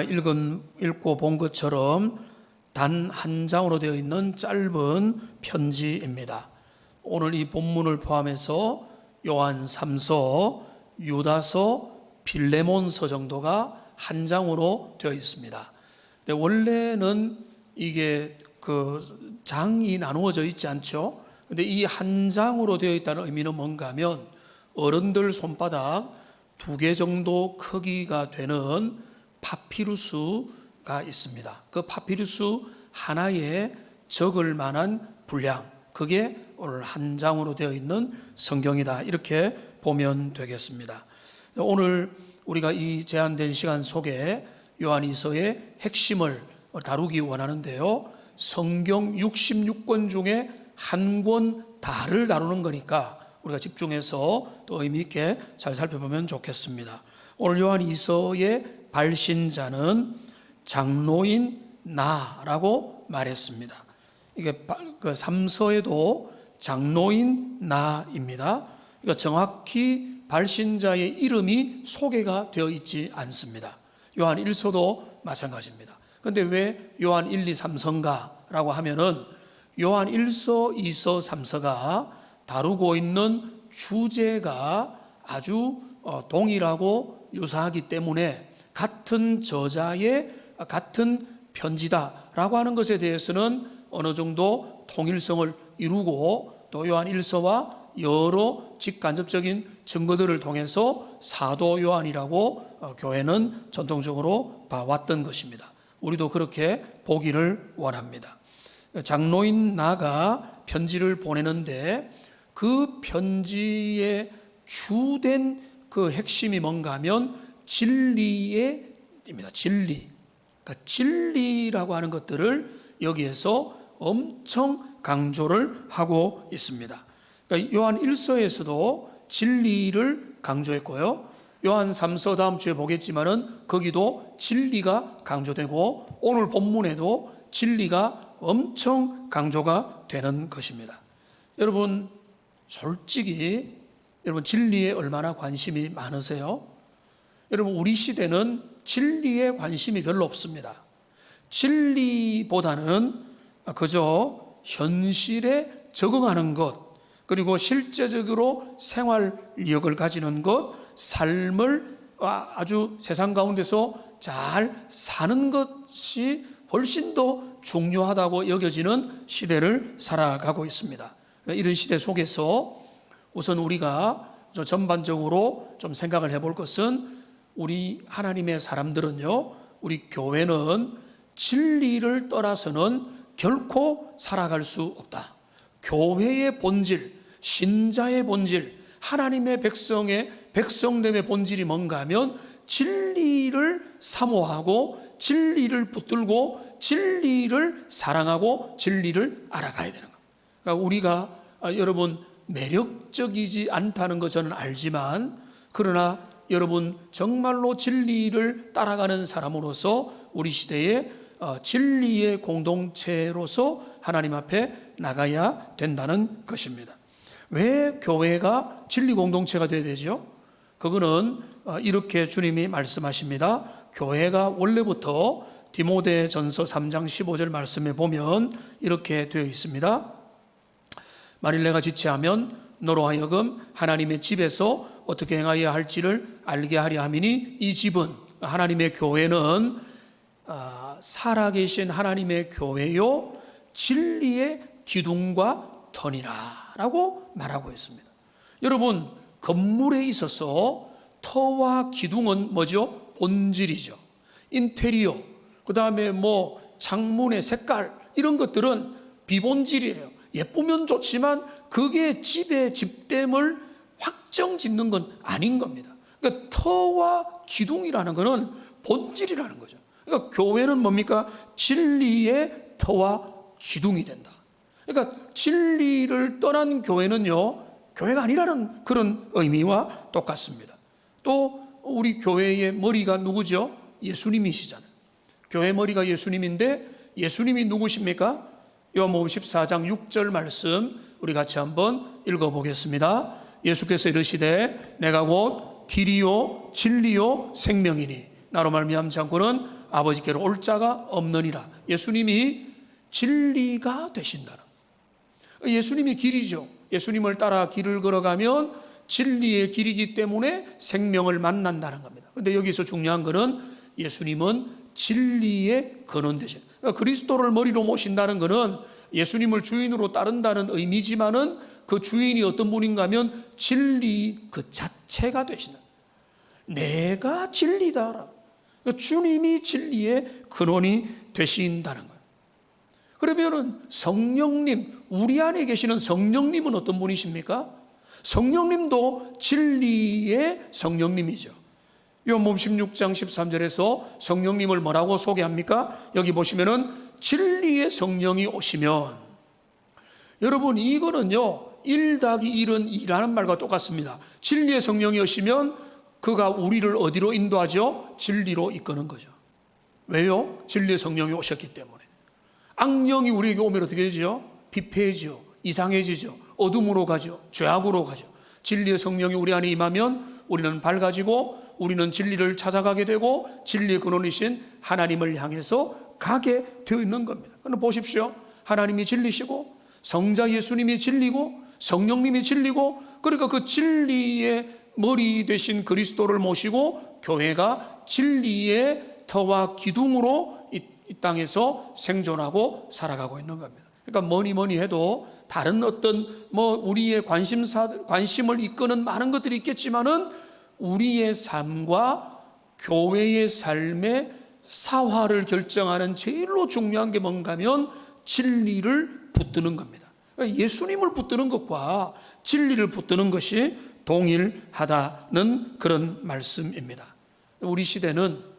읽고 본 것처럼 단 한 장으로 되어 있는 짧은 편지입니다. 오늘 이 본문을 포함해서 요한 3서, 유다서, 빌레몬서 정도가 한 장으로 되어 있습니다. 근데 원래는 이게 그 장이 나누어져 있지 않죠. 근데 이 한 장으로 되어 있다는 의미는 뭔가 하면 어른들 손바닥 2개 정도 크기가 되는 파피루스가 있습니다. 그 파피루스 하나에 적을 만한 분량, 그게 오늘 한 장으로 되어 있는 성경이다, 이렇게 보면 되겠습니다. 오늘 우리가 이 제한된 시간 속에 요한이서의 핵심을 다루기 원하는데요, 성경 66권 중에 한 권 다를 다루는 거니까 우리가 집중해서 또 의미 있게 잘 살펴보면 좋겠습니다. 오늘 요한이서의 발신자는 장로인 나라고 말했습니다. 이게 그 3서에도 장로인 나입니다. 그러니까 정확히 발신자의 이름이 소개가 되어 있지 않습니다. 요한 1서도 마찬가지입니다. 그런데 왜 요한 1, 2, 3서인가라고 하면은 요한 1서, 2서, 3서가 다루고 있는 주제가 아주 동일하고 유사하기 때문에 같은 저자의 같은 편지다라고 하는 것에 대해서는 어느 정도 통일성을 이루고, 또 요한 1서와 여러 직간접적인 증거들을 통해서 사도 요한이라고 교회는 전통적으로 봐왔던 것입니다. 우리도 그렇게 보기를 원합니다. 장로인 나가 편지를 보내는데 그 편지의 주된 그 핵심이 뭔가 하면 진리의 입니다. 진리. 그러니까 진리라고 하는 것들을 여기에서 엄청 강조를 하고 있습니다. 그러니까 요한 1서에서도 진리를 강조했고요, 요한 3서 다음 주에 보겠지만은 거기도 진리가 강조되고, 오늘 본문에도 진리가 엄청 강조가 되는 것입니다. 여러분, 솔직히 여러분 진리에 얼마나 관심이 많으세요? 여러분, 우리 시대는 진리에 관심이 별로 없습니다. 진리보다는 그저 현실에 적응하는 것, 그리고 실제적으로 생활력을 가지는 것, 삶을 아주 세상 가운데서 잘 사는 것이 훨씬 더 중요하다고 여겨지는 시대를 살아가고 있습니다. 이런 시대 속에서 우선 우리가 전반적으로 좀 생각을 해볼 것은, 우리 하나님의 사람들은요, 우리 교회는 진리를 떠나서는 결코 살아갈 수 없다. 교회의 본질, 신자의 본질, 하나님의 백성의 백성됨의 본질이 뭔가 하면 진리를 사모하고 진리를 붙들고 진리를 사랑하고 진리를 알아가야 되는 거예요. 그러니까 우리가 여러분 매력적이지 않다는 거 저는 알지만, 그러나 여러분 정말로 진리를 따라가는 사람으로서 우리 시대에 진리의 공동체로서 하나님 앞에 나가야 된다는 것입니다. 왜 교회가 진리 공동체가 되어야 되죠? 그거는 이렇게 주님이 말씀하십니다. 교회가 원래부터 디모데전서 3장 15절 말씀에 보면 이렇게 되어 있습니다. 만일 내가 지체하면 너로 하여금 하나님의 집에서 어떻게 행하여야 할지를 알게 하려 함이니, 이 집은, 하나님의 교회는 살아계신 하나님의 교회요 진리의 기둥과 터니라 라고 말하고 있습니다. 여러분, 건물에 있어서 터와 기둥은 뭐죠? 본질이죠. 인테리어, 그 다음에 뭐 창문의 색깔, 이런 것들은 비본질이에요. 예쁘면 좋지만 그게 집의 집됨을 확정 짓는 건 아닌 겁니다. 그러니까 터와 기둥이라는 것은 본질이라는 거죠. 그러니까 교회는 뭡니까? 진리의 터와 기둥이 된다. 그러니까 진리를 떠난 교회는요, 교회가 아니라는 그런 의미와 똑같습니다. 또 우리 교회의 머리가 누구죠? 예수님이시잖아요. 교회 머리가 예수님인데 예수님이 누구십니까? 요한복음 14장 6절 말씀 우리 같이 한번 읽어보겠습니다. 예수께서 이르시되 내가 곧 길이요 진리요 생명이니 나로 말미암지 않고는 아버지께로 올 자가 없느니라. 예수님이 진리가 되신다는, 예수님이 길이죠. 예수님을 따라 길을 걸어가면 진리의 길이기 때문에 생명을 만난다는 겁니다. 그런데 여기서 중요한 것은 예수님은 진리의 근원 되신, 그리스도를 머리로 모신다는 것은 예수님을 주인으로 따른다는 의미지만은 그 주인이 어떤 분인가 하면 진리 그 자체가 되시는, 내가 진리다, 주님이 진리의 근원이 되신다는 거예요. 그러면은 성령님, 우리 안에 계시는 성령님은 어떤 분이십니까? 성령님도 진리의 성령님이죠. 요한복음 16장 13절에서 성령님을 뭐라고 소개합니까? 여기 보시면은 진리의 성령이 오시면, 여러분 이거는요 1+1은 2라는 말과 똑같습니다. 진리의 성령이 오시면 그가 우리를 어디로 인도하죠? 진리로 이끄는 거죠. 왜요? 진리의 성령이 오셨기 때문에. 악령이 우리에게 오면 어떻게 되죠? 피폐해지죠, 이상해지죠, 어둠으로 가죠, 죄악으로 가죠. 진리의 성령이 우리 안에 임하면 우리는 밝아지고 우리는 진리를 찾아가게 되고 진리의 근원이신 하나님을 향해서 가게 되어 있는 겁니다. 그럼 보십시오, 하나님이 진리시고 성자 예수님이 진리고 성령님이 진리고, 그러니까 그 진리의 머리 되신 그리스도를 모시고 교회가 진리의 터와 기둥으로 이 땅에서 생존하고 살아가고 있는 겁니다. 그러니까 뭐니 해도 다른 어떤 우리의 관심을 이끄는 많은 것들이 있겠지만은 우리의 삶과 교회의 삶의 사화를 결정하는 제일로 중요한 게 뭔가 하면 진리를 붙드는 겁니다. 그러니까 예수님을 붙드는 것과 진리를 붙드는 것이 동일하다는 그런 말씀입니다. 우리 시대는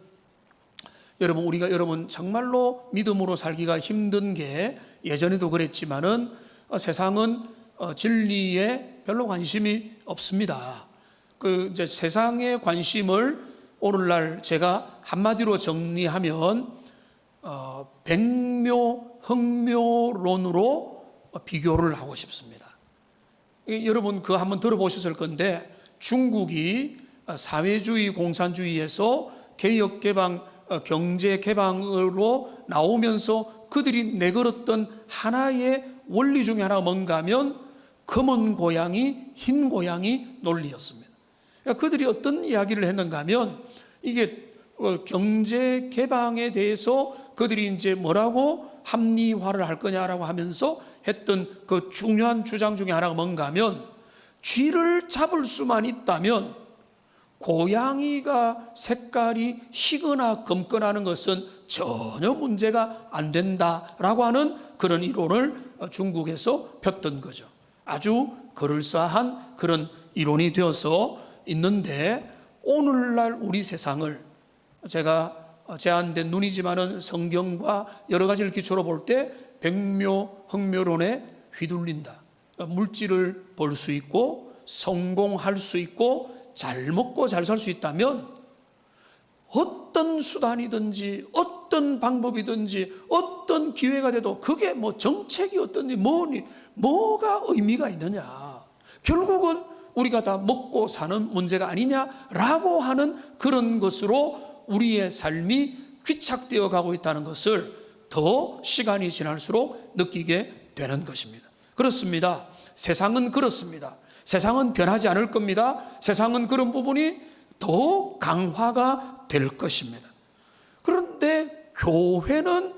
여러분 정말로 믿음으로 살기가 힘든 게, 예전에도 그랬지만은 세상은 진리에 별로 관심이 없습니다. 이제 세상의 관심을 오늘날 제가 한마디로 정리하면 백묘 흑묘론으로 비교를 하고 싶습니다. 여러분 그거 한번 들어보셨을 건데, 중국이 사회주의 공산주의에서 개혁 개방 경제 개방으로 나오면서 그들이 내걸었던 하나의 원리 중에 하나가 뭔가 하면 검은 고양이 흰 고양이 논리였습니다. 그러니까 그들이 어떤 이야기를 했는가 하면, 이게 경제 개방에 대해서 그들이 이제 뭐라고 합리화를 할 거냐라고 하면서 했던 그 중요한 주장 중에 하나가 뭔가 하면, 쥐를 잡을 수만 있다면 고양이가 색깔이 희거나 검거나는 것은 전혀 문제가 안 된다라고 하는 그런 이론을 중국에서 폈던 거죠. 아주 그럴싸한 그런 이론이 되어서 있는데, 오늘날 우리 세상을 제가 제한된 눈이지만은 성경과 여러 가지를 기초로 볼 때 백묘 흑묘론에 휘둘린다. 물질을 벌 수 있고 성공할 수 있고 잘 먹고 잘 살 수 있다면 어떤 수단이든지 어떤 방법이든지 어떤 기회가 돼도 그게 정책이 어떤지 뭐가 의미가 있느냐, 결국은 우리가 다 먹고 사는 문제가 아니냐라고 하는 그런 것으로 우리의 삶이 귀착되어 가고 있다는 것을 더 시간이 지날수록 느끼게 되는 것입니다. 그렇습니다. 세상은 그렇습니다. 세상은 변하지 않을 겁니다. 세상은 그런 부분이 더 강화가 될 것입니다. 그런데 교회는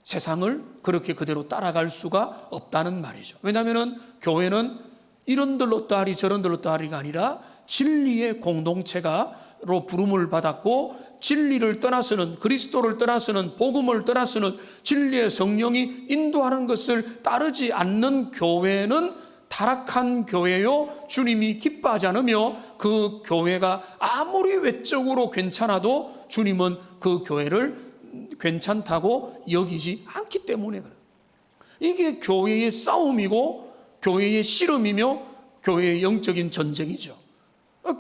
세상을 그렇게 그대로 따라갈 수가 없다는 말이죠. 왜냐하면 교회는 이런들 어떠하리 저런들 어떠하리가 아니라 진리의 공동체가로 부름을 받았고, 진리를 떠나서는, 그리스도를 떠나서는, 복음을 떠나서는 진리의 성령이 인도하는 것을 따르지 않는 교회는 타락한 교회요, 주님이 기뻐하지 않으며 그 교회가 아무리 외적으로 괜찮아도 주님은 그 교회를 괜찮다고 여기지 않기 때문에 그래요. 이게 교회의 싸움이고 교회의 씨름이며 교회의 영적인 전쟁이죠.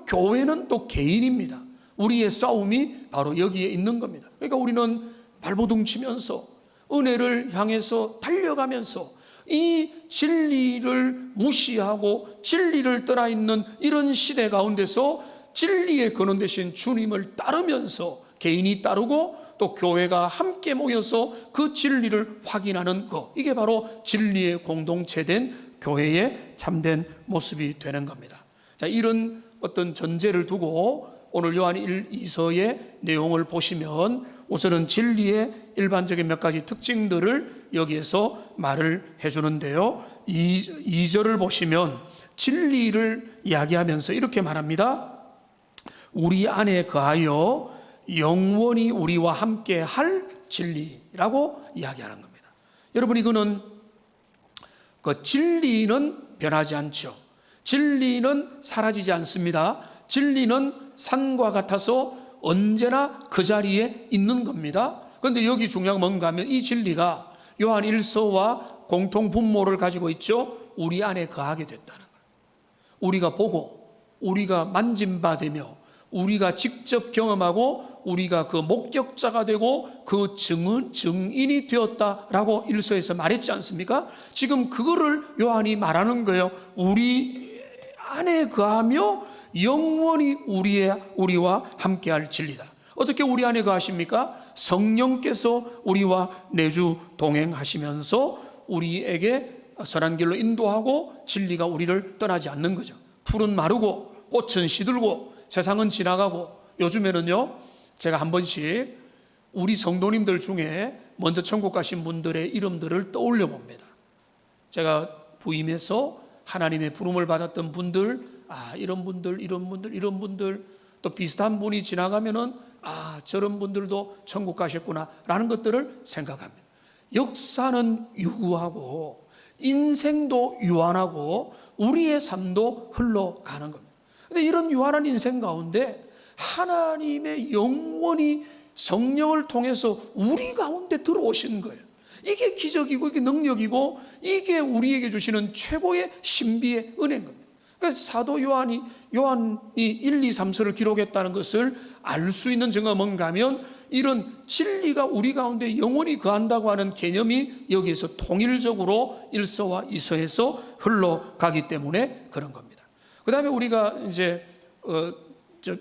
교회는 또 개인입니다. 우리의 싸움이 바로 여기에 있는 겁니다. 그러니까 우리는 발버둥 치면서 은혜를 향해서 달려가면서 이 진리를 무시하고 진리를 떠나 있는 이런 시대 가운데서 진리의 근원 되신 주님을 따르면서, 개인이 따르고 또 교회가 함께 모여서 그 진리를 확인하는 것, 이게 바로 진리의 공동체된 교회의 참된 모습이 되는 겁니다. 자, 이런 어떤 전제를 두고 오늘 요한 1, 2서의 내용을 보시면 우선은 진리의 일반적인 몇 가지 특징들을 여기에서 말을 해주는데요. 2절을 보시면 진리를 이야기하면서 이렇게 말합니다. 우리 안에 거하여 영원히 우리와 함께 할 진리라고 이야기하는 겁니다. 여러분, 이거는 그 진리는 변하지 않죠. 진리는 사라지지 않습니다. 진리는 산과 같아서 언제나 그 자리에 있는 겁니다. 그런데 여기 중요한 건 뭔가 하면 이 진리가 요한 1서와 공통 분모를 가지고 있죠. 우리 안에 거하게 됐다는 거예요. 우리가 보고 우리가 만짐받으며 우리가 직접 경험하고 우리가 그 목격자가 되고 그 증인이 되었다라고 1서에서 말했지 않습니까? 지금 그거를 요한이 말하는 거예요. 우리 안에 거하며 영원히 우리와 함께할 진리다. 어떻게 우리 안에 거하십니까? 성령께서 우리와 내주 동행하시면서 우리에게 선한 길로 인도하고 진리가 우리를 떠나지 않는 거죠. 풀은 마르고 꽃은 시들고 세상은 지나가고, 요즘에는요 제가 한 번씩 우리 성도님들 중에 먼저 천국 가신 분들의 이름들을 떠올려 봅니다. 제가 부임해서 하나님의 부름을 받았던 분들, 이런 분들 또 비슷한 분이 지나가면은 저런 분들도 천국 가셨구나 라는 것들을 생각합니다. 역사는 유구하고 인생도 유한하고 우리의 삶도 흘러가는 겁니다. 근데 이런 유한한 인생 가운데 하나님의 영원히 성령을 통해서 우리 가운데 들어오신 거예요. 이게 기적이고 이게 능력이고 이게 우리에게 주시는 최고의 신비의 은혜인 겁니다. 그래서 사도 요한이 1, 2, 3서를 기록했다는 것을 알 수 있는 증거가 뭔가 하면 이런 진리가 우리 가운데 영원히 거한다고 하는 개념이 여기에서 통일적으로 1서와 2서에서 흘러가기 때문에 그런 겁니다. 그 다음에 우리가 이제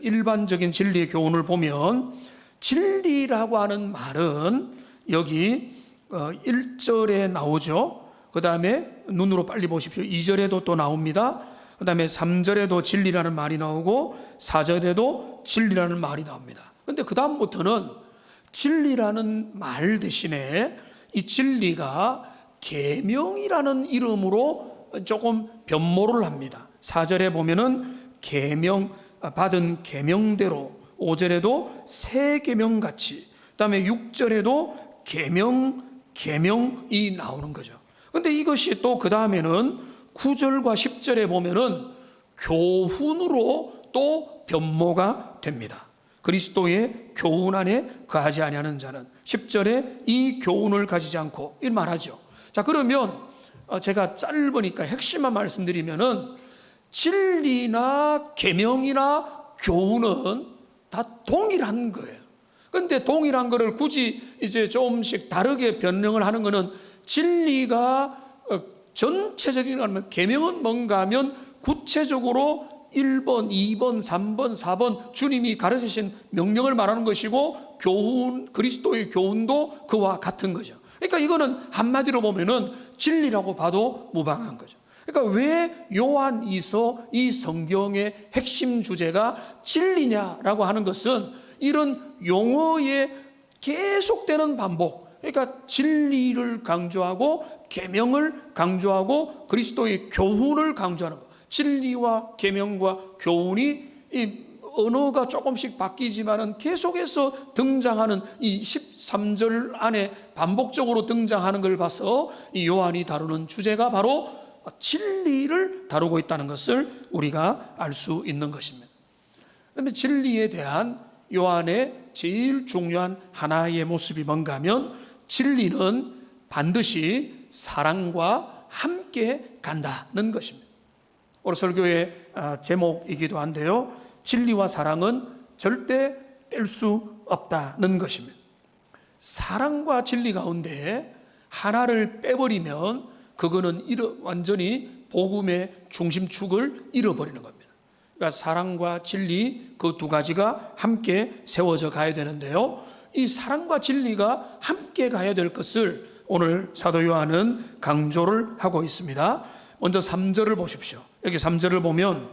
일반적인 진리의 교훈을 보면 진리라고 하는 말은 여기 1절에 나오죠. 그 다음에 눈으로 빨리 보십시오. 2절에도 또 나옵니다. 그 다음에 3절에도 진리라는 말이 나오고 4절에도 진리라는 말이 나옵니다. 그런데 그 다음부터는 진리라는 말 대신에 이 진리가 계명이라는 이름으로 조금 변모를 합니다. 4절에 보면은 받은 계명대로, 5절에도 새 계명같이, 그다음에 6절에도 계명이 나오는 거죠. 그런데 이것이 또 그 다음에는 9절과 10절에 보면은 교훈으로 또 변모가 됩니다. 그리스도의 교훈 안에 거하지 아니하는 자는, 10절에 이 교훈을 가지지 않고 이 말하죠. 자, 그러면 제가 짧으니까 핵심만 말씀드리면은 진리나 계명이나 교훈은 다 동일한 거예요. 그런데 동일한 거를 굳이 이제 조금씩 다르게 변형을 하는 거는 진리가 전체적인 거면 계명은 뭔가 하면 구체적으로 1번, 2번, 3번, 4번 주님이 가르치신 명령을 말하는 것이고 교훈, 그리스도의 교훈도 그와 같은 거죠. 그러니까 이거는 한마디로 보면은 진리라고 봐도 무방한 거죠. 그러니까 왜 요한 2서 이 성경의 핵심 주제가 진리냐라고 하는 것은 이런 용어의 계속되는 반복, 그러니까 진리를 강조하고 계명을 강조하고 그리스도의 교훈을 강조하는 것. 진리와 계명과 교훈이 이 언어가 조금씩 바뀌지만은 계속해서 등장하는 이 13절 안에 반복적으로 등장하는 걸 봐서 이 요한이 다루는 주제가 바로 진리를 다루고 있다는 것을 우리가 알 수 있는 것입니다. 그다음에 진리에 대한 요한의 제일 중요한 하나의 모습이 뭔가 하면 진리는 반드시 사랑과 함께 간다는 것입니다. 오늘 설교의 제목이기도 한데요, 진리와 사랑은 절대 뗄 수 없다는 것입니다. 사랑과 진리 가운데 하나를 빼버리면 그거는 완전히 복음의 중심축을 잃어버리는 겁니다. 그러니까 사랑과 진리 그 두 가지가 함께 세워져 가야 되는데요, 이 사랑과 진리가 함께 가야 될 것을 오늘 사도 요한은 강조를 하고 있습니다. 먼저 3절을 보십시오. 여기 3절을 보면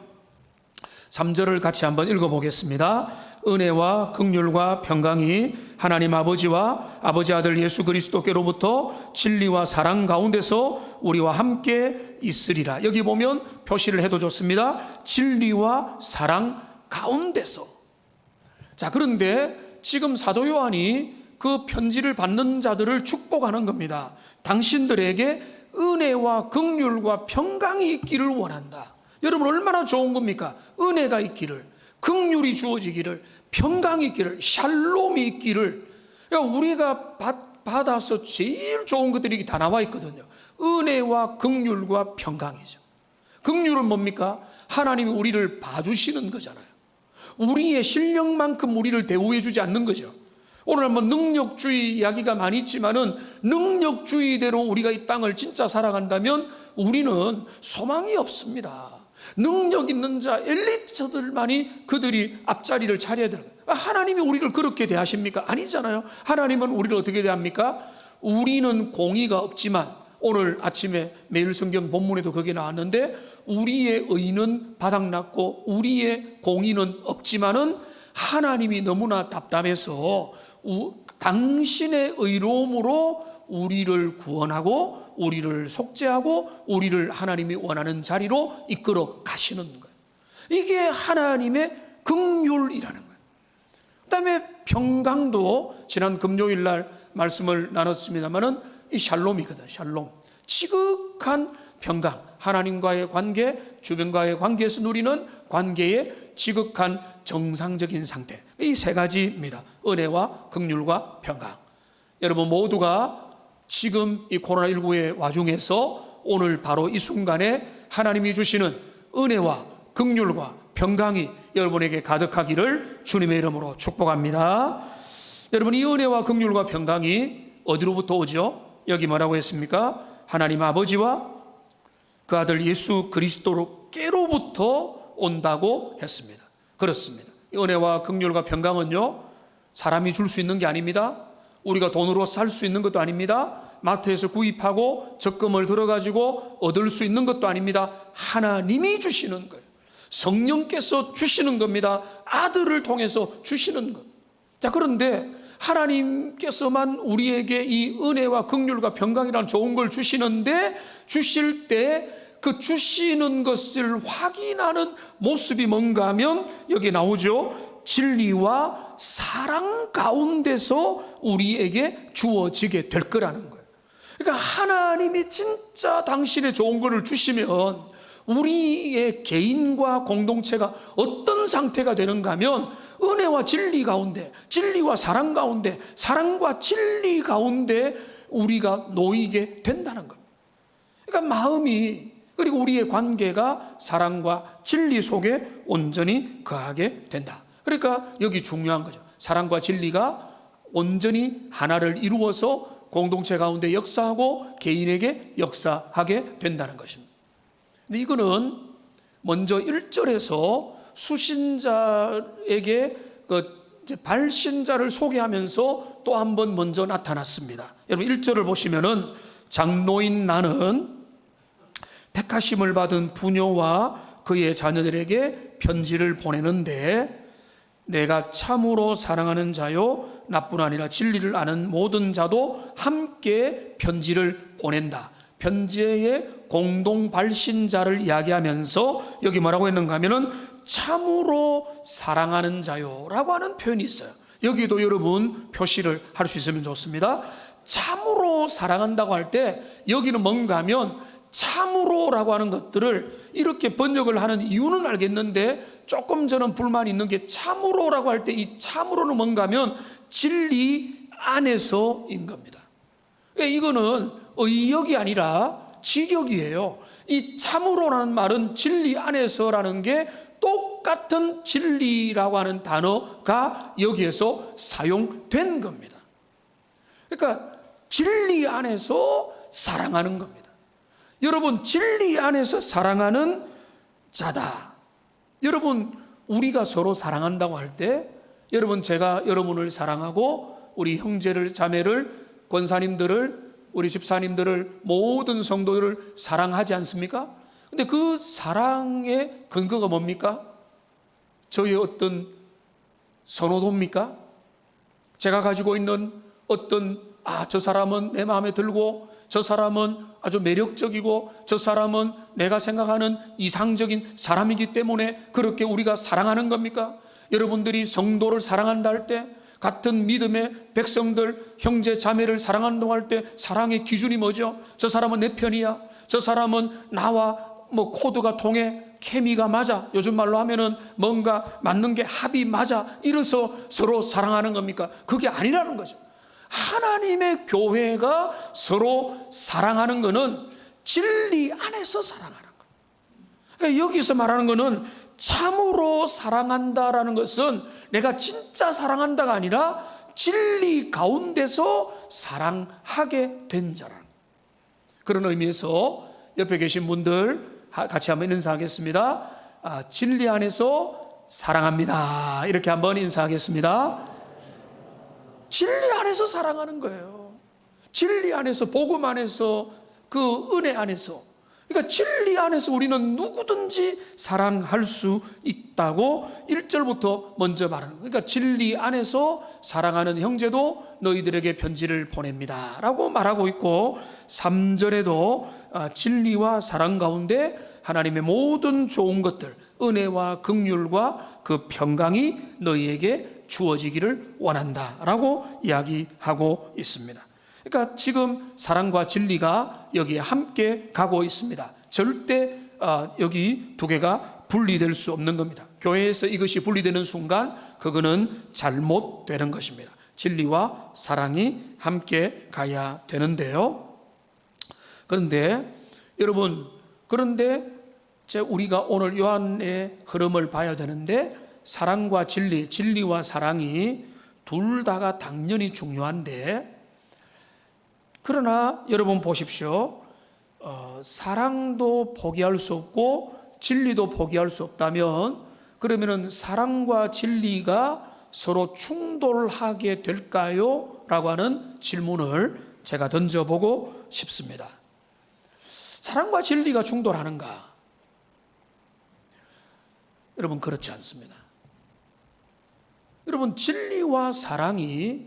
3절을 같이 한번 읽어보겠습니다. 은혜와 긍휼과 평강이 하나님 아버지와 아버지 아들 예수 그리스도께로부터 진리와 사랑 가운데서 우리와 함께 있으리라. 여기 보면 표시를 해도 좋습니다. 진리와 사랑 가운데서. 자, 그런데 지금 사도 요한이 그 편지를 받는 자들을 축복하는 겁니다. 당신들에게 은혜와 긍휼과 평강이 있기를 원한다. 여러분, 얼마나 좋은 겁니까? 은혜가 있기를, 긍휼이 주어지기를, 평강이 있기를, 샬롬이 있기를. 그러니까 우리가 받아서 제일 좋은 것들이 다 나와 있거든요. 은혜와 긍휼과 평강이죠. 긍휼은 뭡니까? 하나님이 우리를 봐주시는 거잖아요. 우리의 실력만큼 우리를 대우해 주지 않는 거죠. 오늘 한번 능력주의 이야기가 많이 있지만은 능력주의대로 우리가 이 땅을 진짜 살아간다면 우리는 소망이 없습니다. 능력 있는 자, 엘리트들만이 그들이 앞자리를 차려야 되는 거예요. 하나님이 우리를 그렇게 대하십니까? 아니잖아요. 하나님은 우리를 어떻게 대합니까? 우리는 공의가 없지만, 오늘 아침에 매일 성경 본문에도 거기에 나왔는데, 우리의 의는 바닥났고 우리의 공의는 없지만은 하나님이 너무나 답답해서 당신의 의로움으로 우리를 구원하고 우리를 속죄하고 우리를 하나님이 원하는 자리로 이끌어 가시는 거예요. 이게 하나님의 긍휼이라는 거예요. 그 다음에 평강도 지난 금요일 날 말씀을 나눴습니다만은 이 샬롬이거든. 샬롬, 지극한 평강, 하나님과의 관계, 주변과의 관계에서 누리는 관계의 지극한 정상적인 상태, 이 세 가지입니다. 은혜와 긍휼과 평강. 여러분 모두가 지금 이 코로나19의 와중에서 오늘 바로 이 순간에 하나님이 주시는 은혜와 긍휼과 평강이 여러분에게 가득하기를 주님의 이름으로 축복합니다. 여러분, 이 은혜와 긍휼과 평강이 어디로부터 오죠? 여기 뭐라고 했습니까? 하나님 아버지와 그 아들 예수 그리스도께로부터 온다고 했습니다. 그렇습니다. 은혜와 긍휼과 평강은요, 사람이 줄 수 있는 게 아닙니다. 우리가 돈으로 살 수 있는 것도 아닙니다. 마트에서 구입하고 적금을 들어가지고 얻을 수 있는 것도 아닙니다. 하나님이 주시는 거예요. 성령께서 주시는 겁니다. 아들을 통해서 주시는 것. 자, 그런데 하나님께서만 우리에게 이 은혜와 긍휼과 평강이라는 좋은 걸 주시는데, 주실 때 그 주시는 것을 확인하는 모습이 뭔가 하면 여기 나오죠. 진리와 사랑 가운데서 우리에게 주어지게 될 거라는 거예요. 그러니까 하나님이 진짜 당신의 좋은 것을 주시면 우리의 개인과 공동체가 어떤 상태가 되는가 하면 은혜와 진리 가운데, 진리와 사랑 가운데, 사랑과 진리 가운데 우리가 놓이게 된다는 겁니다. 그러니까 마음이, 그리고 우리의 관계가 사랑과 진리 속에 온전히 거하게 된다. 그러니까 여기 중요한 거죠. 사랑과 진리가 온전히 하나를 이루어서 공동체 가운데 역사하고 개인에게 역사하게 된다는 것입니다. 근데 이거는 먼저 1절에서 수신자에게 발신자를 소개하면서 또 한 번 먼저 나타났습니다. 여러분 1절을 보시면은 장로인 나는 택하심을 받은 부녀와 그의 자녀들에게 편지를 보내는데 내가 참으로 사랑하는 자요 나뿐 아니라 진리를 아는 모든 자도 함께 편지를 보낸다. 편지의 공동 발신자를 이야기하면서 여기 뭐라고 했는가 하면은 참으로 사랑하는 자요라고 하는 표현이 있어요. 여기도 여러분 표시를 할 수 있으면 좋습니다. 참으로 사랑한다고 할 때 여기는 뭔가 하면 참으로라고 하는 것들을 이렇게 번역을 하는 이유는 알겠는데 조금 저는 불만이 있는 게 참으로라고 할 때 이 참으로는 뭔가 하면 진리 안에서인 겁니다. 이거는 의역이 아니라 직역이에요. 이 참으로라는 말은 진리 안에서라는 게 똑같은 진리라고 하는 단어가 여기에서 사용된 겁니다. 그러니까 진리 안에서 사랑하는 겁니다. 여러분, 진리 안에서 사랑하는 자다. 여러분, 우리가 서로 사랑한다고 할 때, 여러분, 제가 여러분을 사랑하고 우리 형제를 자매를 권사님들을 우리 집사님들을 모든 성도들을 사랑하지 않습니까? 근데 그 사랑의 근거가 뭡니까? 저의 어떤 선호도입니까? 제가 가지고 있는 어떤 저 사람은 내 마음에 들고 저 사람은 아주 매력적이고 저 사람은 내가 생각하는 이상적인 사람이기 때문에 그렇게 우리가 사랑하는 겁니까? 여러분들이 성도를 사랑한다 할 때, 같은 믿음의 백성들, 형제 자매를 사랑한다고 할 때 사랑의 기준이 뭐죠? 저 사람은 내 편이야. 저 사람은 나와 코드가 통해, 케미가 맞아. 요즘 말로 하면은 뭔가 맞는 게 합이 맞아. 이래서 서로 사랑하는 겁니까? 그게 아니라는 거죠. 하나님의 교회가 서로 사랑하는 것은 진리 안에서 사랑하는 거예요. 그러니까 여기서 말하는 것은 참으로 사랑한다라는 것은 내가 진짜 사랑한다가 아니라 진리 가운데서 사랑하게 된 자라는 그런 의미에서 옆에 계신 분들 같이 한번 인사하겠습니다. 진리 안에서 사랑합니다. 이렇게 한번 인사하겠습니다. 진리 안에서 사랑하는 거예요. 진리 안에서, 복음 안에서, 그 은혜 안에서. 그러니까 진리 안에서 우리는 누구든지 사랑할 수 있다고 1절부터 먼저 말하는 거예요. 그러니까 진리 안에서 사랑하는 형제도 너희들에게 편지를 보냅니다 라고 말하고 있고, 3절에도 진리와 사랑 가운데 하나님의 모든 좋은 것들, 은혜와 긍휼과 그 평강이 너희에게 주어지기를 원한다라고 이야기하고 있습니다. 그러니까 지금 사랑과 진리가 여기에 함께 가고 있습니다. 절대 여기 두 개가 분리될 수 없는 겁니다. 교회에서 이것이 분리되는 순간 그거는 잘못되는 것입니다. 진리와 사랑이 함께 가야 되는데요. 그런데 여러분, 우리가 오늘 요한의 흐름을 봐야 되는데, 사랑과 진리, 진리와 사랑이 둘 다가 당연히 중요한데, 그러나 여러분 보십시오. 사랑도 포기할 수 없고 진리도 포기할 수 없다면, 그러면은 사랑과 진리가 서로 충돌하게 될까요? 라고 하는 질문을 제가 던져보고 싶습니다. 사랑과 진리가 충돌하는가? 여러분, 그렇지 않습니다. 여러분, 진리와 사랑이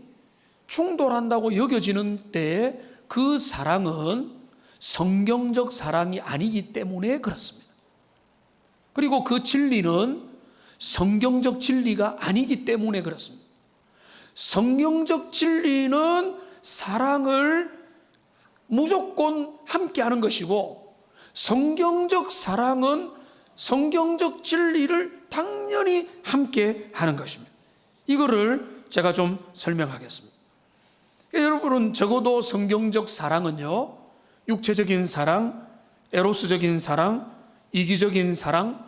충돌한다고 여겨지는 때에 그 사랑은 성경적 사랑이 아니기 때문에 그렇습니다. 그리고 그 진리는 성경적 진리가 아니기 때문에 그렇습니다. 성경적 진리는 사랑을 무조건 함께하는 것이고, 성경적 사랑은 성경적 진리를 당연히 함께하는 것입니다. 이거를 제가 좀 설명하겠습니다. 여러분은 적어도 성경적 사랑은요, 육체적인 사랑, 에로스적인 사랑, 이기적인 사랑,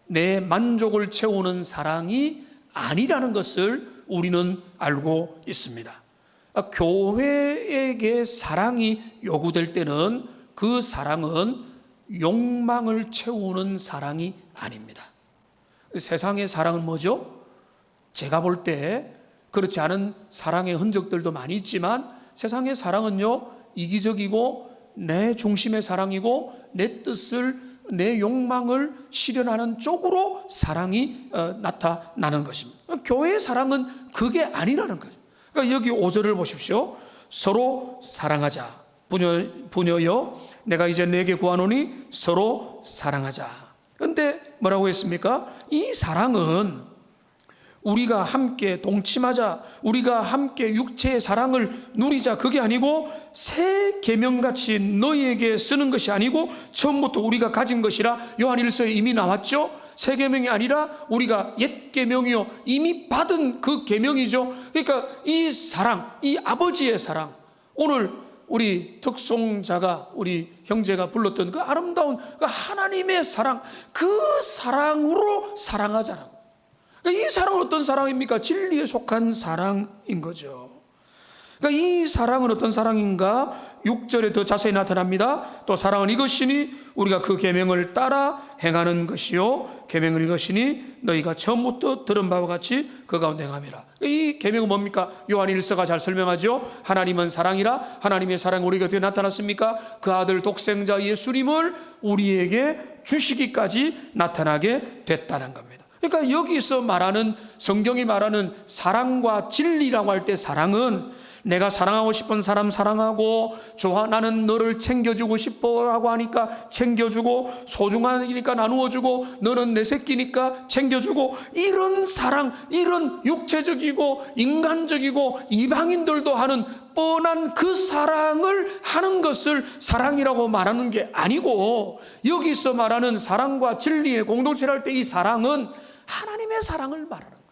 내 만족을 채우는 사랑이 아니라는 것을 우리는 알고 있습니다. 교회에게 사랑이 요구될 때는 그 사랑은 욕망을 채우는 사랑이 아닙니다. 세상의 사랑은 뭐죠? 제가 볼 때 그렇지 않은 사랑의 흔적들도 많이 있지만, 세상의 사랑은요, 이기적이고 내 중심의 사랑이고 내 뜻을, 내 욕망을 실현하는 쪽으로 사랑이 나타나는 것입니다. 교회의 사랑은 그게 아니라는 거죠. 그러니까 여기 5절을 보십시오. 서로 사랑하자. 부녀여, 내가 이제 내게 구하노니 서로 사랑하자. 그런데 뭐라고 했습니까? 이 사랑은 우리가 함께 동침하자, 우리가 함께 육체의 사랑을 누리자, 그게 아니고 새 계명같이 너희에게 쓰는 것이 아니고 처음부터 우리가 가진 것이라 요한일서에 이미 나왔죠. 새 계명이 아니라 우리가 옛 계명이요, 이미 받은 그 계명이죠. 그러니까 이 사랑, 이 아버지의 사랑, 오늘 우리 특송자가, 우리 형제가 불렀던 그 아름다운 그 하나님의 사랑, 그 사랑으로 사랑하자라고. 이 사랑은 어떤 사랑입니까? 진리에 속한 사랑인 거죠. 그러니까 이 사랑은 어떤 사랑인가? 6절에 더 자세히 나타납니다. 또 사랑은 이것이니 우리가 그 계명을 따라 행하는 것이요 계명은 이것이니 너희가 처음부터 들은 바와 같이 그 가운데 행함이라. 이 계명은 뭡니까? 요한 1서가 잘 설명하죠. 하나님은 사랑이라. 하나님의 사랑이 우리에게 어떻게 나타났습니까? 그 아들 독생자 예수님을 우리에게 주시기까지 나타나게 됐다는 겁니다. 그러니까 여기서 말하는, 성경이 말하는 사랑과 진리라고 할 때 사랑은 내가 사랑하고 싶은 사람 사랑하고, 나는 너를 챙겨주고 싶어 라고 하니까 챙겨주고, 소중하니까 나누어주고, 너는 내 새끼니까 챙겨주고, 이런 사랑, 이런 육체적이고 인간적이고 이방인들도 하는 뻔한 그 사랑을 하는 것을 사랑이라고 말하는 게 아니고, 여기서 말하는 사랑과 진리의 공동체를 할 때 이 사랑은 하나님의 사랑을 말하는 거예요.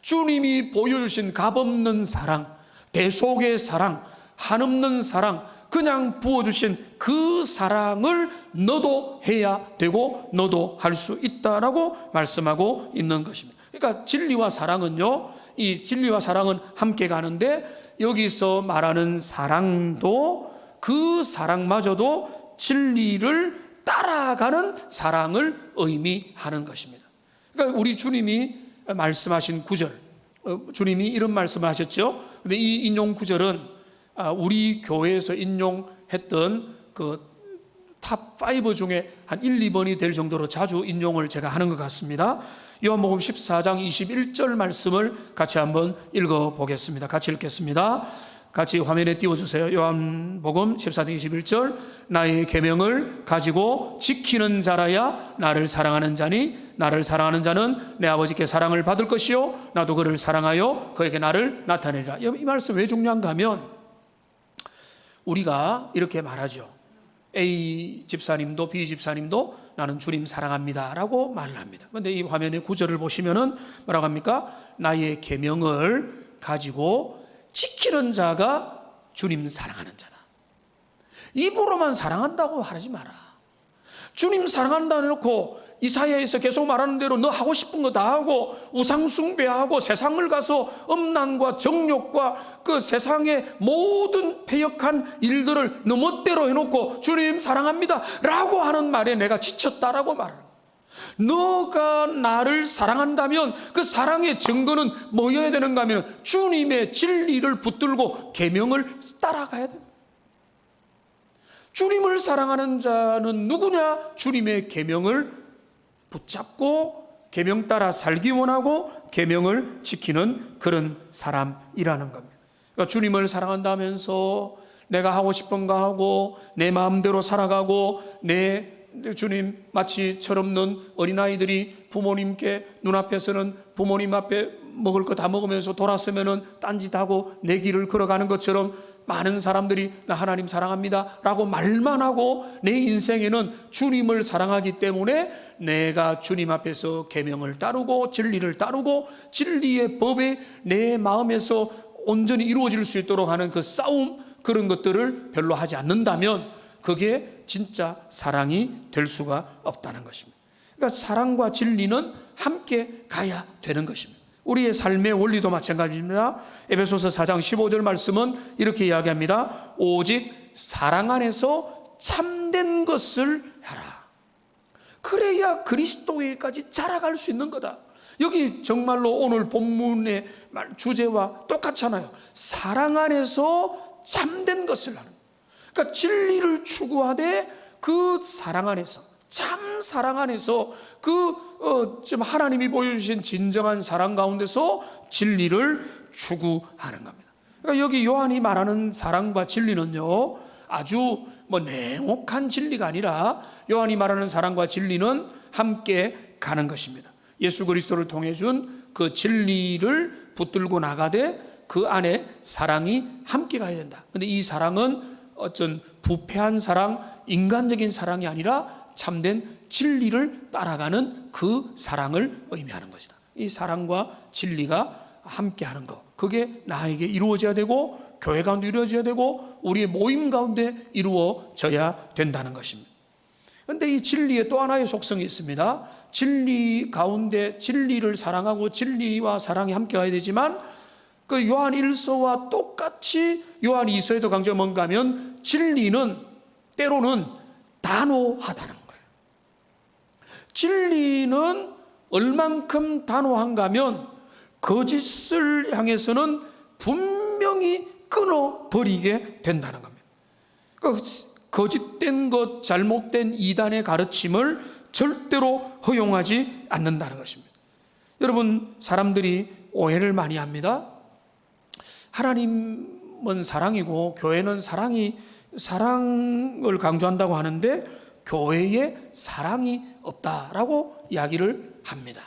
주님이 보여주신 값없는 사랑, 대속의 사랑, 한없는 사랑, 그냥 부어주신 그 사랑을 너도 해야 되고 너도 할 수 있다라고 말씀하고 있는 것입니다. 그러니까 진리와 사랑은요, 이 진리와 사랑은 함께 가는데, 여기서 말하는 사랑도, 그 사랑마저도 진리를 따라가는 사랑을 의미하는 것입니다. 그러니까 우리 주님이 말씀하신 구절, 주님이 이런 말씀을 하셨죠. 근데 이 인용 구절은 우리 교회에서 인용했던 그 탑 5 중에 한 1, 2번이 될 정도로 자주 인용을 제가 하는 것 같습니다. 요한복음 14장 21절 말씀을 같이 한번 읽어보겠습니다. 같이 읽겠습니다. 같이 화면에 띄워주세요. 요한복음 14장 21절. 나의 계명을 가지고 지키는 자라야 나를 사랑하는 자니, 나를 사랑하는 자는 내 아버지께 사랑을 받을 것이요 나도 그를 사랑하여 그에게 나를 나타내리라. 이 말씀 왜 중요한가 하면, 우리가 이렇게 말하죠. A 집사님도 B 집사님도 나는 주님 사랑합니다 라고 말을 합니다. 그런데 이 화면에 구절을 보시면은 뭐라고 합니까? 나의 계명을 가지고 지키는 자가 주님 사랑하는 자다. 입으로만 사랑한다고 하지 마라. 주님 사랑한다 해놓고 이사야에서 계속 말하는 대로 너 하고 싶은 거 다 하고 우상 숭배하고 세상을 가서 음란과 정욕과 그 세상의 모든 패역한 일들을 너 멋대로 해놓고 주님 사랑합니다 라고 하는 말에 내가 지쳤다라고 말하는 거야. 너가 나를 사랑한다면 그 사랑의 증거는 뭐여야 되는가 하면 주님의 진리를 붙들고 계명을 따라가야 돼. 주님을 사랑하는 자는 누구냐? 주님의 계명을 붙잡고 계명 따라 살기 원하고 계명을 지키는 그런 사람이라는 겁니다. 그러니까 주님을 사랑한다면서 내가 하고 싶은 거 하고 내 마음대로 살아가고, 주님 마치 철없는 어린아이들이 부모님께 눈앞에서는 부모님 앞에 먹을 거 다 먹으면서 돌아서면은 딴짓하고 내 길을 걸어가는 것처럼, 많은 사람들이 나 하나님 사랑합니다 라고 말만 하고 내 인생에는 주님을 사랑하기 때문에 내가 주님 앞에서 계명을 따르고 진리를 따르고 진리의 법에 내 마음에서 온전히 이루어질 수 있도록 하는 그 싸움, 그런 것들을 별로 하지 않는다면 그게 진짜 사랑이 될 수가 없다는 것입니다. 그러니까 사랑과 진리는 함께 가야 되는 것입니다. 우리의 삶의 원리도 마찬가지입니다. 에베소서 4장 15절 말씀은 이렇게 이야기합니다. 오직 사랑 안에서 참된 것을 하라. 그래야 그리스도에까지 자라갈 수 있는 거다. 여기 정말로 오늘 본문의 주제와 똑같잖아요. 사랑 안에서 참된 것을 하는. 그러니까 진리를 추구하되 그 사랑 안에서, 참 사랑 안에서 지금 하나님이 보여주신 진정한 사랑 가운데서 진리를 추구하는 겁니다. 그러니까 여기 요한이 말하는 사랑과 진리는요, 아주 냉혹한 진리가 아니라 요한이 말하는 사랑과 진리는 함께 가는 것입니다. 예수 그리스도를 통해 준 그 진리를 붙들고 나가되 그 안에 사랑이 함께 가야 된다. 그런데 이 사랑은 어떤 부패한 사랑, 인간적인 사랑이 아니라 참된 진리를 따라가는 그 사랑을 의미하는 것이다. 이 사랑과 진리가 함께하는 것, 그게 나에게 이루어져야 되고 교회 가운데 이루어져야 되고 우리의 모임 가운데 이루어져야 된다는 것입니다. 그런데 이 진리에 또 하나의 속성이 있습니다. 진리 가운데 진리를 사랑하고 진리와 사랑이 함께 가야 되지만 그 요한 1서와 똑같이 요한 2서에도 강조가 뭔가 하면 진리는 때로는 단호하다는 거예요. 진리는 얼만큼 단호한가 하면 거짓을 향해서는 분명히 끊어버리게 된다는 겁니다. 그러니까 거짓된 것, 잘못된 이단의 가르침을 절대로 허용하지 않는다는 것입니다. 여러분, 사람들이 오해를 많이 합니다. 하나님은 사랑이고 교회는 사랑을 강조한다고 하는데 교회에 사랑이 없다라고 이야기를 합니다.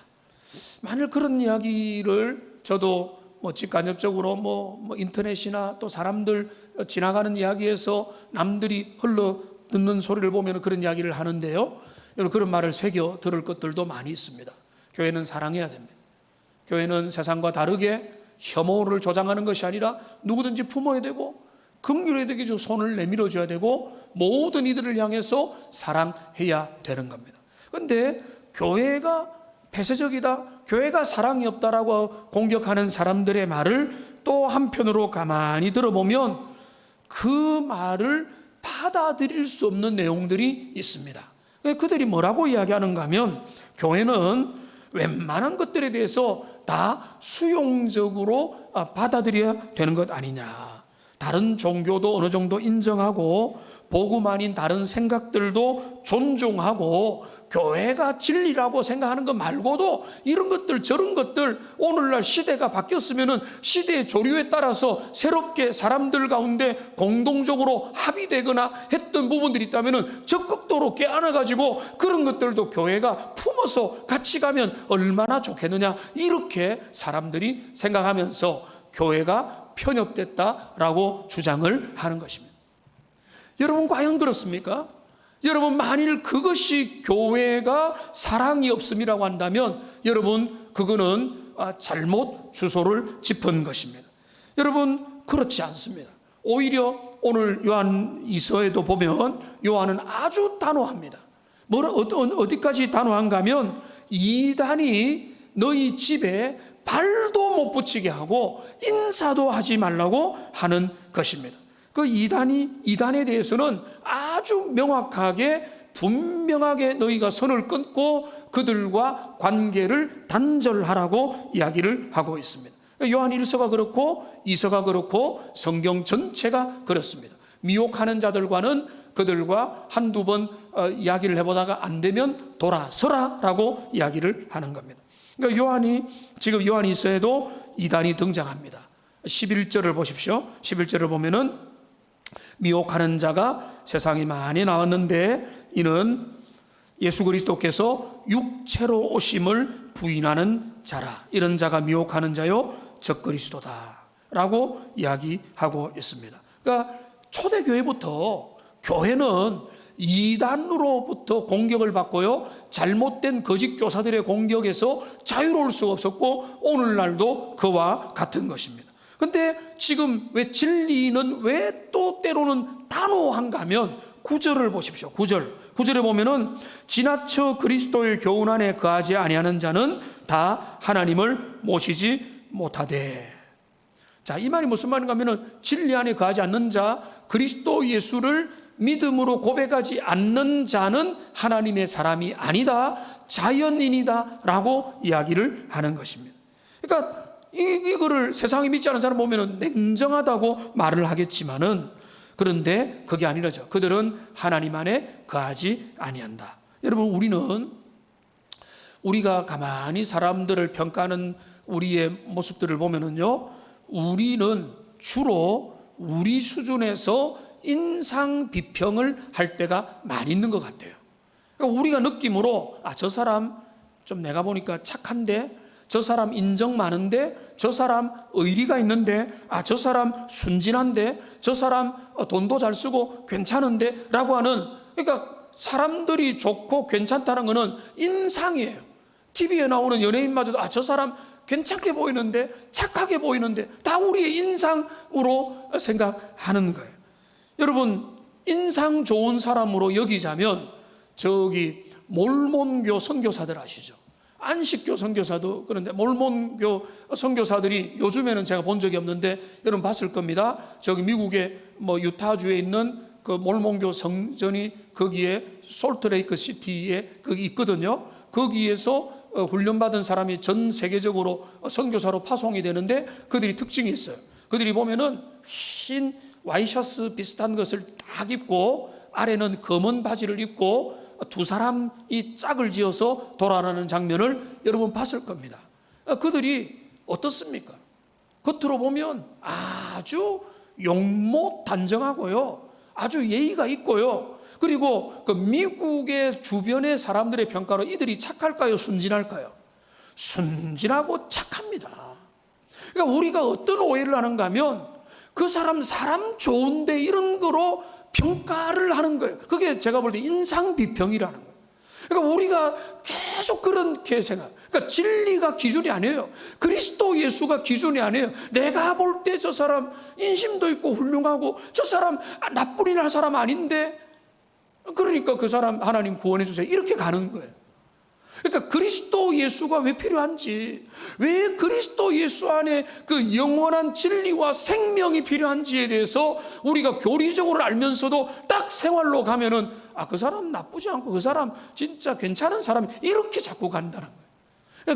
만일 그런 이야기를 저도 직간접적으로 인터넷이나 또 사람들 지나가는 이야기에서 남들이 흘러 듣는 소리를 보면 그런 이야기를 하는데요. 여러분, 그런 말을 새겨 들을 것들도 많이 있습니다. 교회는 사랑해야 됩니다. 교회는 세상과 다르게 혐오를 조장하는 것이 아니라 누구든지 품어야 되고 긍휼해야 되고 손을 내밀어 줘야 되고 모든 이들을 향해서 사랑해야 되는 겁니다. 그런데 교회가 폐쇄적이다, 교회가 사랑이 없다라고 공격하는 사람들의 말을 또 한편으로 가만히 들어보면 그 말을 받아들일 수 없는 내용들이 있습니다. 그들이 뭐라고 이야기하는가 하면 교회는 웬만한 것들에 대해서 다 수용적으로 받아들여야 되는 것 아니냐. 다른 종교도 어느 정도 인정하고 복음 아닌 다른 생각들도 존중하고 교회가 진리라고 생각하는 것 말고도 이런 것들 저런 것들 오늘날 시대가 바뀌었으면 시대의 조류에 따라서 새롭게 사람들 가운데 공동적으로 합의되거나 했던 부분들이 있다면 적극적으로 깨안아가지고 그런 것들도 교회가 품어서 같이 가면 얼마나 좋겠느냐, 이렇게 사람들이 생각하면서 교회가 편협됐다라고 주장을 하는 것입니다. 여러분, 과연 그렇습니까? 여러분, 만일 그것이 교회가 사랑이 없음이라고 한다면 여러분, 그거는 잘못 주소를 짚은 것입니다. 여러분, 그렇지 않습니다. 오히려 오늘 요한 2서에도 보면 요한은 아주 단호합니다. 어디까지 단호한가 하면 이단이 너희 집에 발도 못 붙이게 하고 인사도 하지 말라고 하는 것입니다. 그 이단에 대해서는 아주 명확하게 분명하게 너희가 선을 끊고 그들과 관계를 단절하라고 이야기를 하고 있습니다. 요한 1서가 그렇고 2서가 그렇고 성경 전체가 그렇습니다. 미혹하는 자들과는 그들과 한두 번 이야기를 해보다가 안 되면 돌아서라라고 이야기를 하는 겁니다. 그러니까 지금 요한 2서에도 이단이 등장합니다. 11절을 보십시오. 11절을 보면은 미혹하는 자가 세상에 많이 나왔는데 이는 예수 그리스도께서 육체로 오심을 부인하는 자라. 이런 자가 미혹하는 자요 적 그리스도다 라고 이야기하고 있습니다. 그러니까 초대교회부터 교회는 이단으로부터 공격을 받고요, 잘못된 거짓 교사들의 공격에서 자유로울 수가 없었고 오늘날도 그와 같은 것입니다. 그런데 지금 왜 진리는 왜 또 때로는 단호한가 하면 9절을 보십시오. 9절에 보면은 지나쳐 그리스도의 교훈 안에 거하지 아니하는 자는 다 하나님을 모시지 못하되. 자, 이 말이 무슨 말인가 하면은 진리 안에 거하지 않는 자, 그리스도 예수를 믿음으로 고백하지 않는 자는 하나님의 사람이 아니다, 자연인이다 라고 이야기를 하는 것입니다. 그러니까 이거를 세상이 믿지 않는 사람 보면 냉정하다고 말을 하겠지만은 그런데 그게 아니라죠. 그들은 하나님 안에 거하지 아니한다. 여러분, 우리가 가만히 사람들을 평가하는 우리의 모습들을 보면은요, 우리는 주로 우리 수준에서 인상 비평을 할 때가 많이 있는 것 같아요. 그러니까 우리가 느낌으로 저 사람 좀 내가 보니까 착한데, 저 사람 인정 많은데, 저 사람 의리가 있는데, 저 사람 순진한데, 저 사람 돈도 잘 쓰고 괜찮은데 라고 하는, 그러니까 사람들이 좋고 괜찮다는 것은 인상이에요. TV에 나오는 연예인마저도 저 사람 괜찮게 보이는데, 착하게 보이는데, 다 우리의 인상으로 생각하는 거예요. 여러분, 인상 좋은 사람으로 여기자면 저기 몰몬교 선교사들 아시죠? 안식교 선교사도 그런데 몰몬교 선교사들이 요즘에는 제가 본 적이 없는데 여러분 봤을 겁니다. 저기 미국의 뭐 유타주에 있는 그 몰몬교 성전이 거기에 솔트레이크 시티에 거기 있거든요. 거기에서 훈련받은 사람이 전 세계적으로 선교사로 파송이 되는데 그들이 특징이 있어요. 그들이 보면은 흰 와이셔츠 비슷한 것을 딱 입고 아래는 검은 바지를 입고 두 사람이 짝을 지어서 돌아가는 장면을 여러분 봤을 겁니다. 그들이 어떻습니까? 겉으로 보면 아주 용모단정하고요, 아주 예의가 있고요. 그리고 그 미국의 주변의 사람들의 평가로 이들이 착할까요, 순진할까요? 순진하고 착합니다. 그러니까 우리가 어떤 오해를 하는가 하면 그 사람 좋은데 이런 거로 평가를 하는 거예요. 그게 제가 볼 때 인상 비평이라는 거예요. 그러니까 우리가 계속 그렇게 생각. 그러니까 진리가 기준이 아니에요. 그리스도 예수가 기준이 아니에요. 내가 볼 때 저 사람 인심도 있고 훌륭하고 저 사람 나쁜 일 할 사람 아닌데, 그러니까 그 사람 하나님 구원해 주세요, 이렇게 가는 거예요. 그러니까 그리스도 예수가 왜 필요한지, 왜 그리스도 예수 안에 그 영원한 진리와 생명이 필요한지에 대해서 우리가 교리적으로 알면서도 딱 생활로 가면은 그 사람 나쁘지 않고 그 사람 진짜 괜찮은 사람, 이렇게 자꾸 간다는 거예요.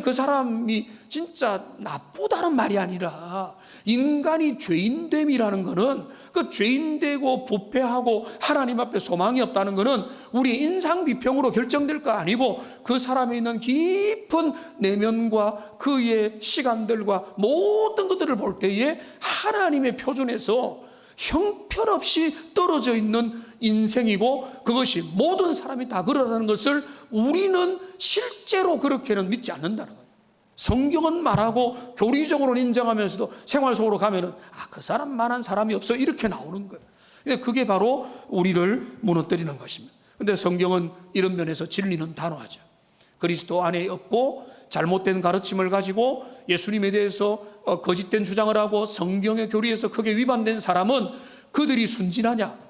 그 사람이 진짜 나쁘다는 말이 아니라 인간이 죄인됨이라는 거는, 그 죄인되고 부패하고 하나님 앞에 소망이 없다는 거는 우리의 인상 비평으로 결정될 거 아니고 그 사람에 있는 깊은 내면과 그의 시간들과 모든 것들을 볼 때에 하나님의 표준에서 형편없이 떨어져 있는 인생이고, 그것이 모든 사람이 다 그러다는 것을 우리는 실제로 그렇게는 믿지 않는다는 거예요. 성경은 말하고 교리적으로는 인정하면서도 생활 속으로 가면은 그 사람만한 사람이 없어, 이렇게 나오는 거예요. 그게 바로 우리를 무너뜨리는 것입니다. 그런데 성경은 이런 면에서 진리는 단호하죠. 그리스도 안에 없고 잘못된 가르침을 가지고 예수님에 대해서 거짓된 주장을 하고 성경의 교리에서 크게 위반된 사람은 그들이 순진하냐,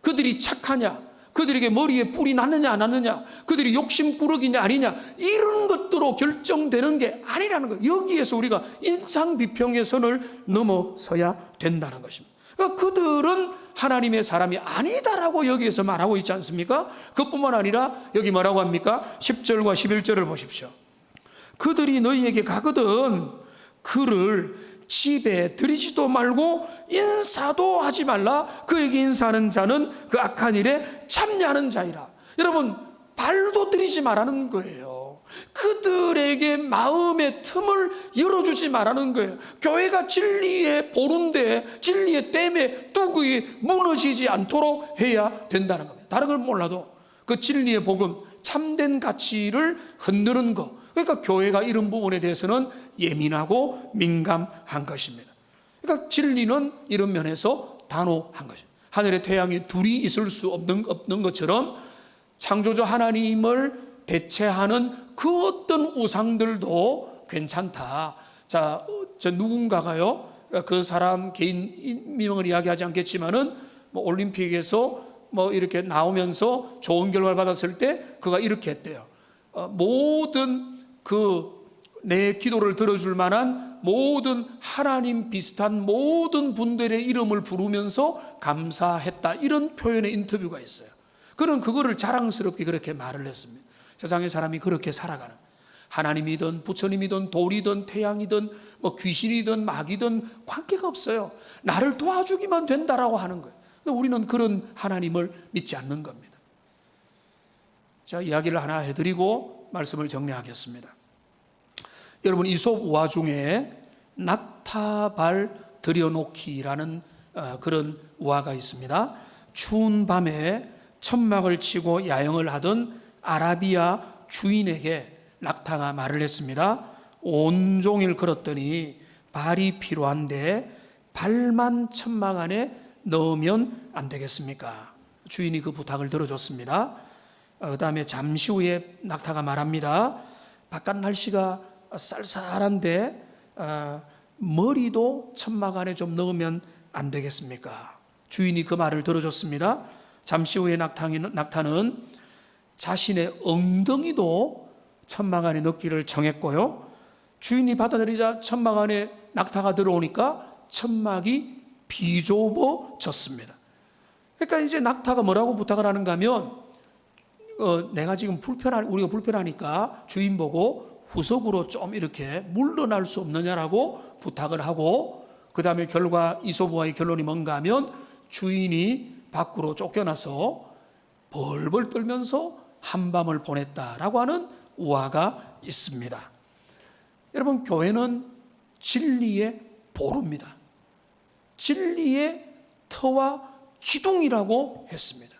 그들이 착하냐, 그들에게 머리에 뿔이 났느냐 안 났느냐, 그들이 욕심꾸러기냐 아니냐, 이런 것들로 결정되는 게 아니라는 거예요. 여기에서 우리가 인상비평의 선을 넘어서야 된다는 것입니다. 그러니까 그들은 하나님의 사람이 아니다라고 여기에서 말하고 있지 않습니까? 그뿐만 아니라 여기 뭐라고 합니까? 10절과 11절을 보십시오. 그들이 너희에게 가거든 그를 집에 들이지도 말고 인사도 하지 말라. 그에게 인사하는 자는 그 악한 일에 참여하는 자이라. 여러분, 발도 들이지 말라는 거예요. 그들에게 마음의 틈을 열어주지 말라는 거예요. 교회가 진리의 보는데, 진리의 댐에 뚜껑이 무너지지 않도록 해야 된다는 겁니다. 다른 걸 몰라도 그 진리의 복음, 참된 가치를 흔드는 것, 그러니까 교회가 이런 부분에 대해서는 예민하고 민감한 것입니다. 그러니까 진리는 이런 면에서 단호한 것입니다. 하늘에 태양이 둘이 있을 수 없는 것처럼 창조주 하나님을 대체하는 그 어떤 우상들도 괜찮다. 자, 저 누군가가요, 그 사람 개인 명을 이야기하지 않겠지만은 뭐 올림픽에서 뭐 이렇게 나오면서 좋은 결과를 받았을 때 그가 이렇게 했대요. 모든 내 기도를 들어줄 만한 모든 하나님 비슷한 모든 분들의 이름을 부르면서 감사했다, 이런 표현의 인터뷰가 있어요. 그는 그거를 자랑스럽게 그렇게 말을 했습니다. 세상의 사람이 그렇게 살아가는, 하나님이든 부처님이든 돌이든 태양이든 뭐 귀신이든 마귀든 관계가 없어요. 나를 도와주기만 된다라고 하는 거예요. 우리는 그런 하나님을 믿지 않는 겁니다. 자, 이야기를 하나 해드리고 말씀을 정리하겠습니다. 여러분, 이솝 우화 중에 낙타발 들여놓기라는 그런 우화가 있습니다. 추운 밤에 천막을 치고 야영을 하던 아라비아 주인에게 낙타가 말을 했습니다. 온종일 걸었더니 발이 필요한데 발만 천막 안에 넣으면 안 되겠습니까? 주인이 그 부탁을 들어줬습니다. 그 다음에 잠시 후에 낙타가 말합니다. 바깥 날씨가 쌀쌀한데 머리도 천막 안에 좀 넣으면 안 되겠습니까? 주인이 그 말을 들어줬습니다. 잠시 후에 낙타는 자신의 엉덩이도 천막 안에 넣기를 정했고요. 주인이 받아들이자 천막 안에 낙타가 들어오니까 천막이 비좁아졌습니다. 그러니까 이제 낙타가 뭐라고 부탁을 하는가 하면 내가 지금 우리가 불편하니까 주인 보고 후석으로 좀 이렇게 물러날 수 없느냐라고 부탁을 하고, 그 다음에 결과 이솝우화의 결론이 뭔가 하면 주인이 밖으로 쫓겨나서 벌벌 떨면서 한밤을 보냈다라고 하는 우화가 있습니다. 여러분, 교회는 진리의 보루입니다. 진리의 터와 기둥이라고 했습니다.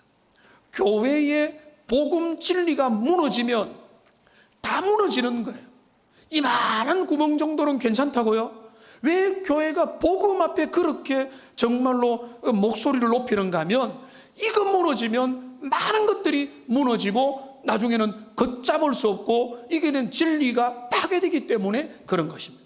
교회의 복음 진리가 무너지면 다 무너지는 거예요. 이만한 구멍 정도는 괜찮다고요? 왜 교회가 복음 앞에 그렇게 정말로 목소리를 높이는가 하면, 이거 무너지면 많은 것들이 무너지고 나중에는 걷잡을 수 없고 이게 된 진리가 파괴되기 때문에 그런 것입니다.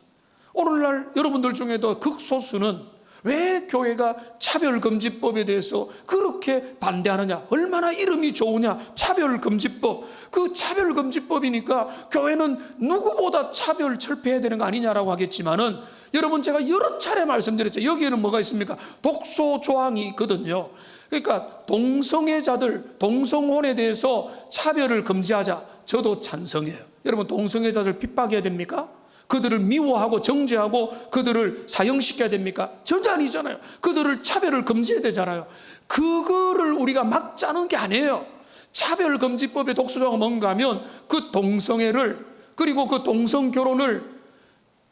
오늘날 여러분들 중에도 극소수는 왜 교회가 차별금지법에 대해서 그렇게 반대하느냐, 얼마나 이름이 좋으냐, 차별금지법. 그 차별금지법이니까 교회는 누구보다 차별 철폐해야 되는 거 아니냐라고 하겠지만은, 여러분, 제가 여러 차례 말씀드렸죠. 여기에는 뭐가 있습니까? 독소 조항이 있거든요. 그러니까 동성애자들, 동성혼에 대해서 차별을 금지하자, 저도 찬성해요. 여러분, 동성애자들 핍박해야 됩니까? 그들을 미워하고 정죄하고 그들을 사형시켜야 됩니까? 전혀 아니잖아요. 그들을 차별을 금지해야 되잖아요. 그거를 우리가 막자는 게 아니에요. 차별금지법의 독소조항은 뭔가 하면 그 동성애를, 그리고 그 동성결혼을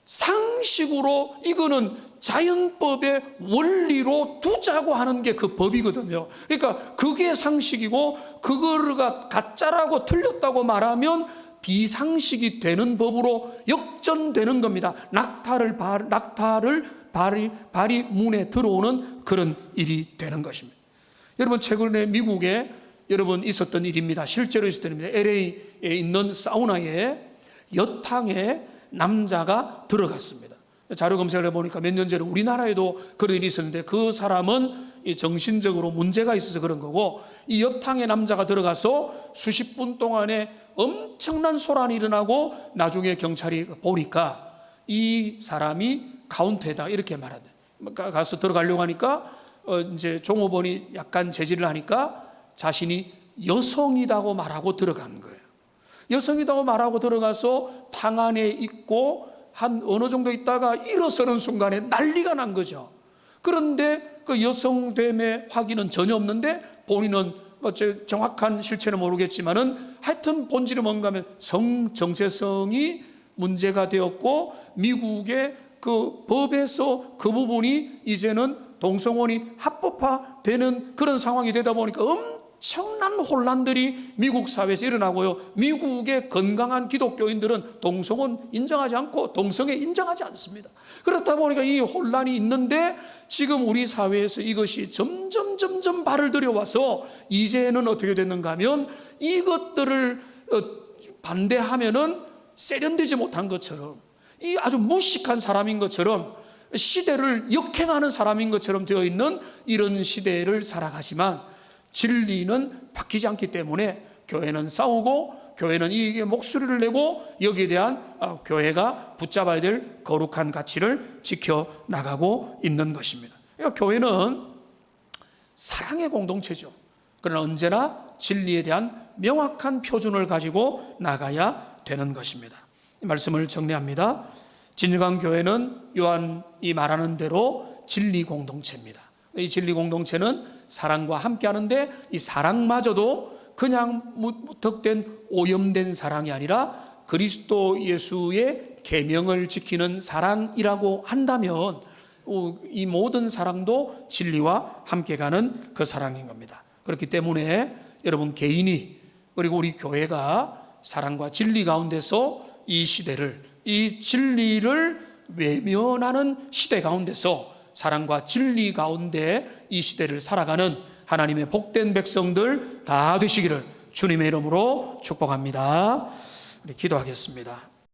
상식으로, 이거는 자연법의 원리로 두자고 하는 게 그 법이거든요. 그러니까 그게 상식이고 그거가 가짜라고 틀렸다고 말하면 비상식이 되는 법으로 역전되는 겁니다. 낙타를 발이 문에 들어오는 그런 일이 되는 것입니다. 여러분, 최근에 미국에 여러분 있었던 일입니다. 실제로 있었던 일입니다. LA에 있는 사우나에 여탕에 남자가 들어갔습니다. 자료 검색을 해보니까 몇 년 전에 우리나라에도 그런 일이 있었는데, 그 사람은 정신적으로 문제가 있어서 그런 거고, 이 여탕에 남자가 들어가서 수십 분 동안에 엄청난 소란이 일어나고 나중에 경찰이 보니까 이 사람이 카운터에다 이렇게 말하대. 가서 들어가려고 하니까 이제 종업원이 약간 제지를 하니까 자신이 여성이라고 말하고 들어간 거예요. 여성이라고 말하고 들어가서 방 안에 있고 한 어느 정도 있다가 일어서는 순간에 난리가 난 거죠. 그런데 그 여성됨의 확인은 전혀 없는데, 본인은 정확한 실체는 모르겠지만은 하여튼 본질이 뭔가 하면 성정체성이 문제가 되었고, 미국의 그 법에서 그 부분이 이제는 동성혼이 합법화되는 그런 상황이 되다 보니까 엄청난 혼란들이 미국 사회에서 일어나고요. 미국의 건강한 기독교인들은 동성혼 인정하지 않고 동성애 인정하지 않습니다. 그렇다 보니까 이 혼란이 있는데, 지금 우리 사회에서 이것이 점점 발을 들여와서 이제는 어떻게 됐는가 하면, 이것들을 반대하면은 세련되지 못한 것처럼, 이 아주 무식한 사람인 것처럼, 시대를 역행하는 사람인 것처럼 되어 있는 이런 시대를 살아가지만, 진리는 바뀌지 않기 때문에 교회는 싸우고, 교회는 이게 목소리를 내고, 여기에 대한 교회가 붙잡아야 될 거룩한 가치를 지켜나가고 있는 것입니다. 그러니까 교회는 사랑의 공동체죠. 그러나 언제나 진리에 대한 명확한 표준을 가지고 나가야 되는 것입니다. 이 말씀을 정리합니다. 진정한 교회는 요한이 말하는 대로 진리 공동체입니다. 이 진리 공동체는 사랑과 함께 하는데, 이 사랑마저도 그냥 무턱된 오염된 사랑이 아니라 그리스도 예수의 계명을 지키는 사랑이라고 한다면, 이 모든 사랑도 진리와 함께 가는 그 사랑인 겁니다. 그렇기 때문에 여러분 개인이, 그리고 우리 교회가 사랑과 진리 가운데서 이 시대를, 이 진리를 외면하는 시대 가운데서 사랑과 진리 가운데 이 시대를 살아가는 하나님의 복된 백성들 다 되시기를 주님의 이름으로 축복합니다. 우리 기도하겠습니다.